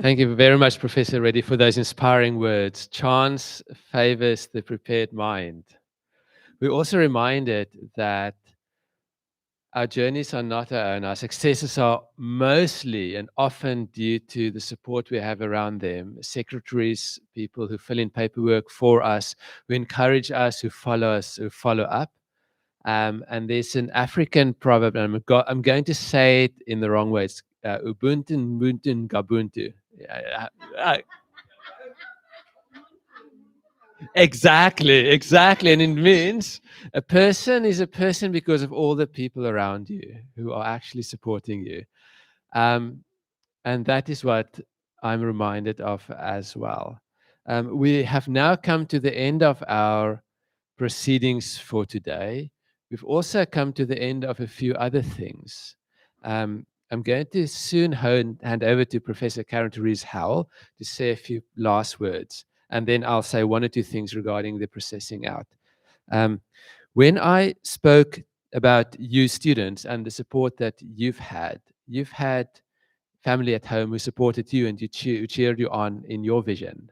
Thank you very much, Professor Reddy, for those inspiring words. Chance favors the prepared mind. We're also reminded that Our journeys are not our own. Our successes are mostly and often due to the support we have around them. Secretaries, people who fill in paperwork for us, who encourage us, who follow up. And there's an African proverb, and I'm going to say it in the wrong way. It's Ubuntu, Ubuntu, Gabuntu. Exactly. And it means a person is a person because of all the people around you who are actually supporting you. And that is what I'm reminded of as well. We have now come to the end of our proceedings for today. We've also come to the end of a few other things. I'm going to soon hand over to Professor Karen Therese Howell to say a few last words, and then I'll say one or two things regarding the processing out. When I spoke about you students and the support that you've had family at home who supported you and who cheered you on in your vision.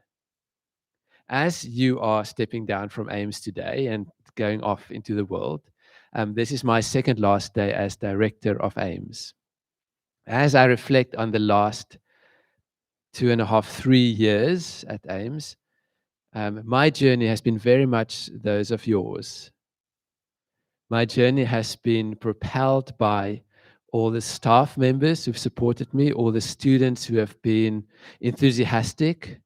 As you are stepping down from AIMS today and going off into the world, this is my second last day as director of AIMS. As I reflect on the last 2.5, 3 years at AIMS, my journey has been very much those of yours. My journey has been propelled by all the staff members who've supported me, all the students who have been enthusiastic,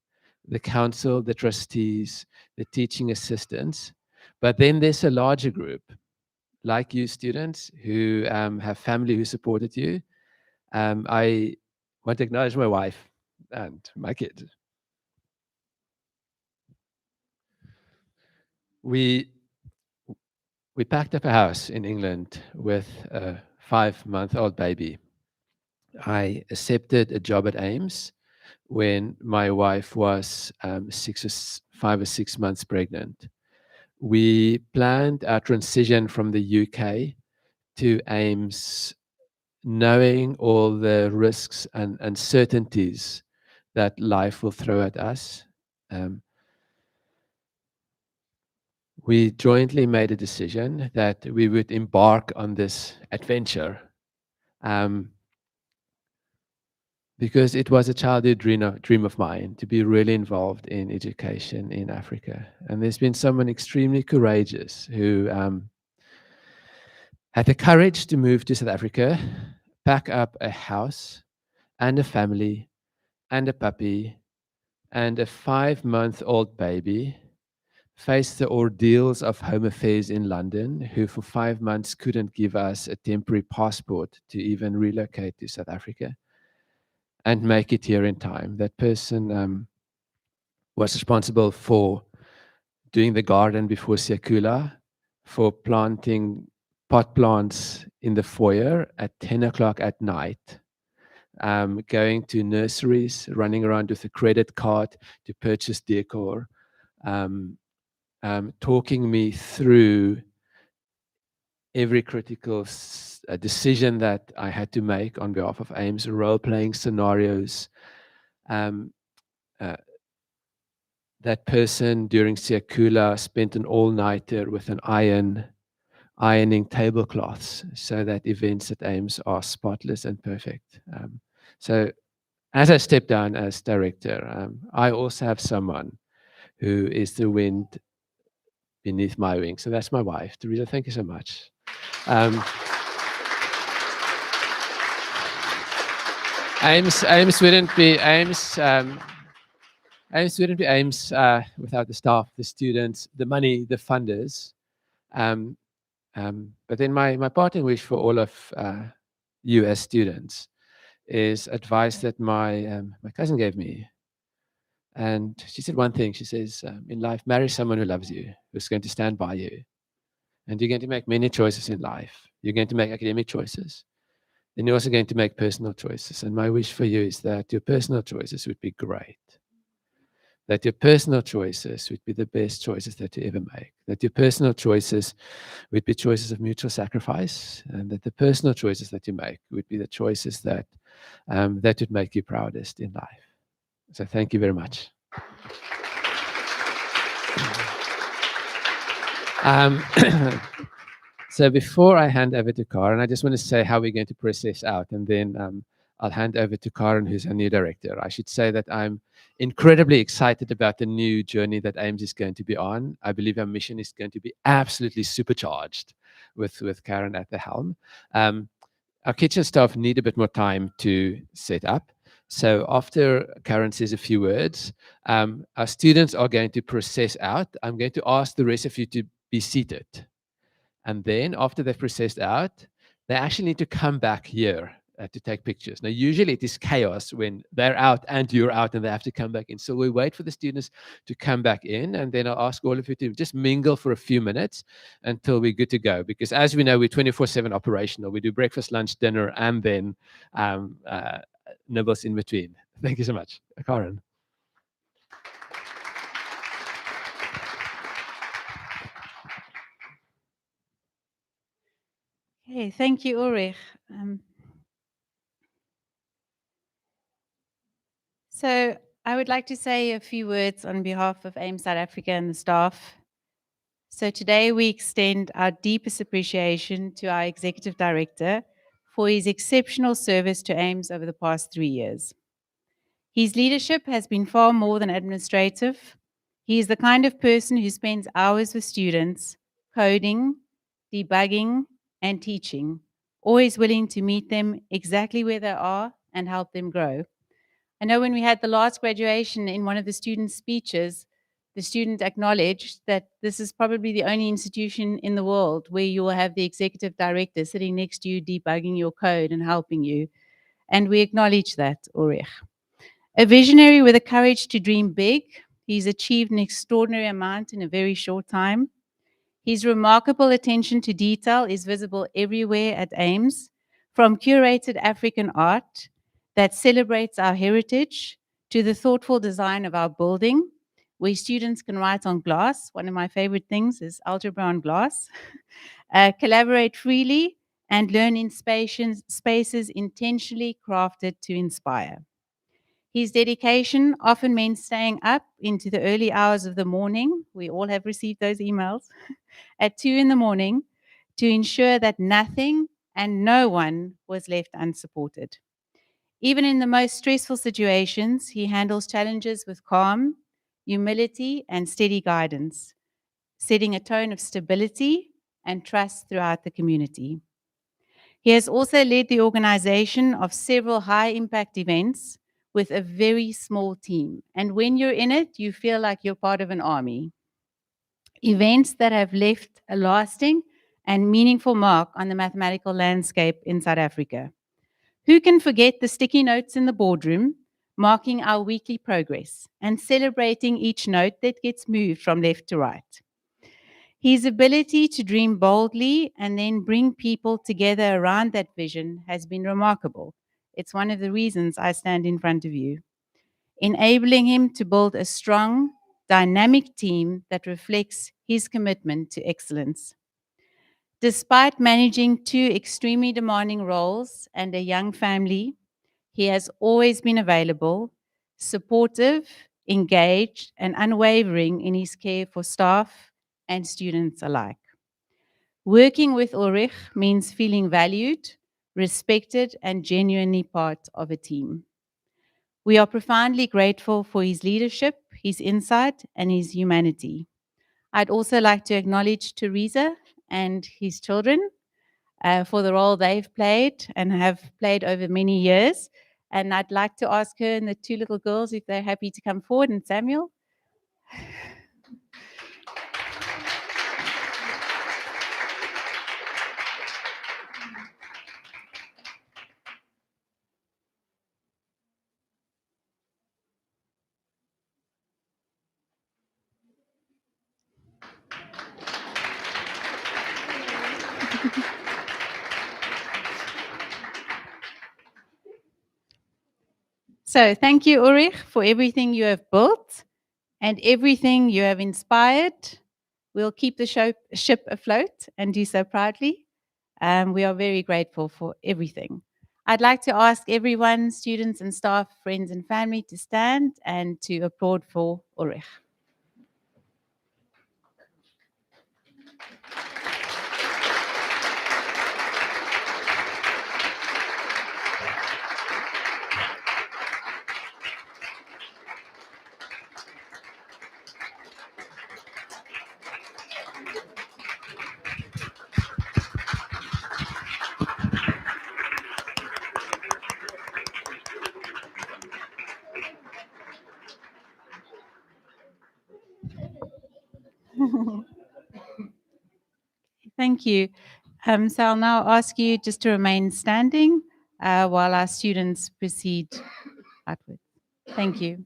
the council, the trustees, the teaching assistants. But then there's a larger group, like you students, who have family who supported you. I want to acknowledge my wife and my kid. We packed up a house in England with a 5-month-old baby. I accepted a job at AIMS when my wife was 5 or 6 months pregnant. We planned our transition from the UK to AIMS, knowing all the risks and uncertainties that life will throw at us. We jointly made a decision that we would embark on this adventure because it was a childhood dream of mine to be really involved in education in Africa. And there's been someone extremely courageous who had the courage to move to South Africa, pack up a house and a family and a puppy and a 5-month-old baby, face the ordeals of Home Affairs in London, who for 5 months couldn't give us a temporary passport to even relocate to South Africa, and make it here in time. That person was responsible for doing the garden before Siakula, for planting pot plants in the foyer at 10 o'clock at night, going to nurseries, running around with a credit card to purchase decor, talking me through every critical decision that I had to make on behalf of AIMS, role-playing scenarios. That person during Siakula spent an all-nighter with an ironing tablecloths so that events at AIMS are spotless and perfect. So as I step down as director, I also have someone who is the wind beneath my wings. So that's my wife. Teresa, thank you so much. AIMS wouldn't be AIMS. AIMS wouldn't be AIMS without the staff, the students, the money, the funders. But then my parting wish for all of you as students is advice that my cousin gave me. And she said one thing. She says, in life, marry someone who loves you, who's going to stand by you. And you're going to make many choices in life. You're going to make academic choices. Then you're also going to make personal choices. And my wish for you is that your personal choices would be great. That your personal choices would be the best choices that you ever make. That your personal choices would be choices of mutual sacrifice. And that the personal choices that you make would be the choices that that would make you proudest in life. So thank you very much. So before I hand over to Karen, I just want to say how we're going to process out, and then I'll hand over to Karen, who's our new director. I should say that I'm incredibly excited about the new journey that AIMS is going to be on. I believe our mission is going to be absolutely supercharged with Karen at the helm. Our kitchen staff need a bit more time to set up. So after Karen says a few words, our students are going to process out. I'm going to ask the rest of you to be seated. And then after they've processed out, they actually need to come back here to take pictures. Now, usually it is chaos when they're out and you're out and they have to come back in. So we wait for the students to come back in, and then I'll ask all of you to just mingle for a few minutes until we're good to go. Because as we know, we're 24/7 operational. We do breakfast, lunch, dinner, and then nibbles in between. Thank you so much. Karen. Okay, thank you, Ulrich. So I would like to say a few words on behalf of AIM South Africa and the staff. So today we extend our deepest appreciation to our Executive Director for his exceptional service to AIMS over the past 3 years. His leadership has been far more than administrative. He is the kind of person who spends hours with students, coding, debugging, and teaching, always willing to meet them exactly where they are and help them grow. I know when we had the last graduation, in one of the students' speeches, the student acknowledged that this is probably the only institution in the world where you will have the executive director sitting next to you, debugging your code and helping you. And we acknowledge that, Ulrich. A visionary with the courage to dream big, he's achieved an extraordinary amount in a very short time. His remarkable attention to detail is visible everywhere at AIMS, from curated African art that celebrates our heritage to the thoughtful design of our building, where students can write on glass. One of my favorite things is algebra on glass. Collaborate freely and learn in spaces intentionally crafted to inspire. His dedication often meant staying up into the early hours of the morning. We all have received those emails at 2 in the morning to ensure that nothing and no one was left unsupported. Even in the most stressful situations, he handles challenges with calm, humility, and steady guidance, setting a tone of stability and trust throughout the community. He has also led the organization of several high-impact events with a very small team. And when you're in it, you feel like you're part of an army. Events that have left a lasting and meaningful mark on the mathematical landscape in South Africa. Who can forget the sticky notes in the boardroom, marking our weekly progress and celebrating each note that gets moved from left to right? His ability to dream boldly and then bring people together around that vision has been remarkable. It's one of the reasons I stand in front of you, enabling him to build a strong, dynamic team that reflects his commitment to excellence. Despite managing 2 extremely demanding roles and a young family, he has always been available, supportive, engaged, and unwavering in his care for staff and students alike. Working with Ulrich means feeling valued, respected, and genuinely part of a team. We are profoundly grateful for his leadership, his insight, and his humanity. I'd also like to acknowledge Teresa and his children for the role they've played and have played over many years. And I'd like to ask her and the 2 little girls if they're happy to come forward, and Samuel. So thank you, Ulrich, for everything you have built and everything you have inspired. We'll keep the ship afloat and do so proudly. We are very grateful for everything. I'd like to ask everyone, students and staff, friends and family, to stand and to applaud for Ulrich. Thank you. So I'll now ask you just to remain standing while our students proceed outward. Thank you.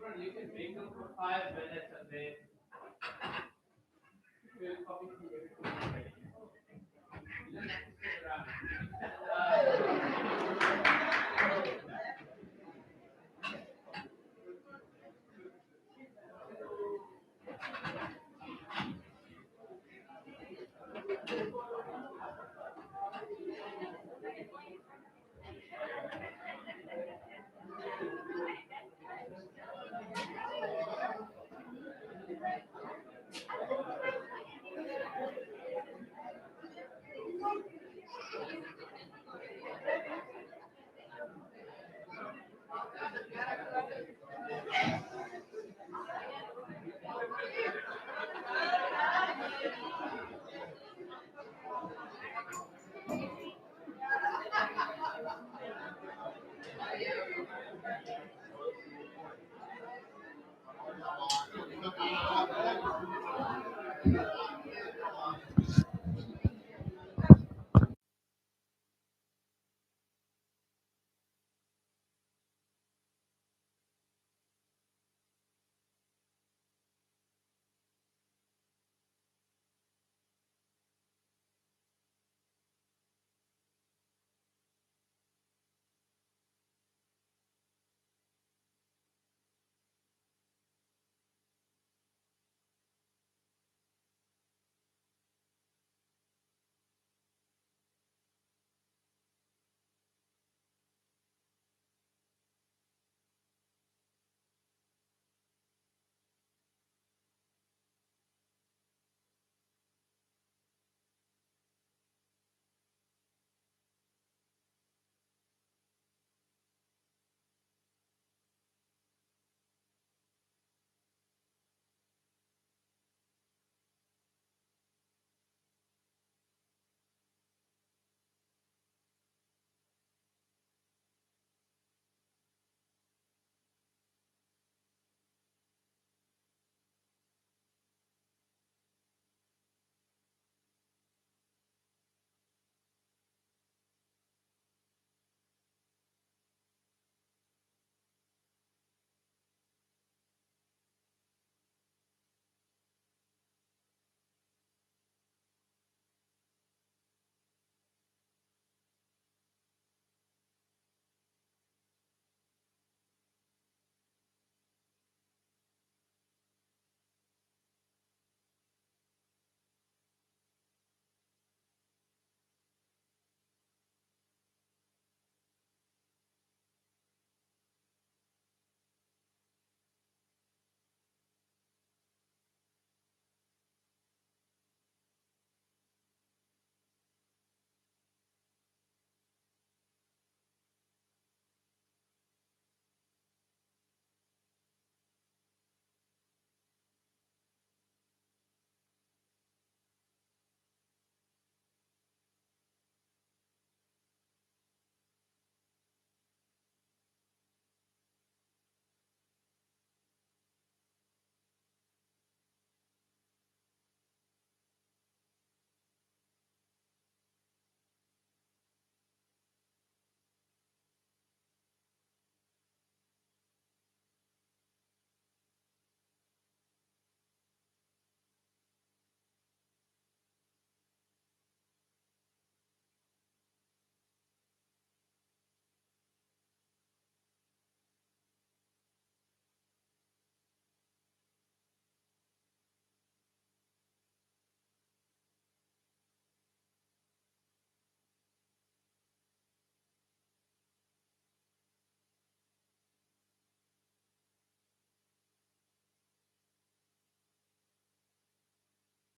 Everyone, you can mingle for 5 minutes and then copy.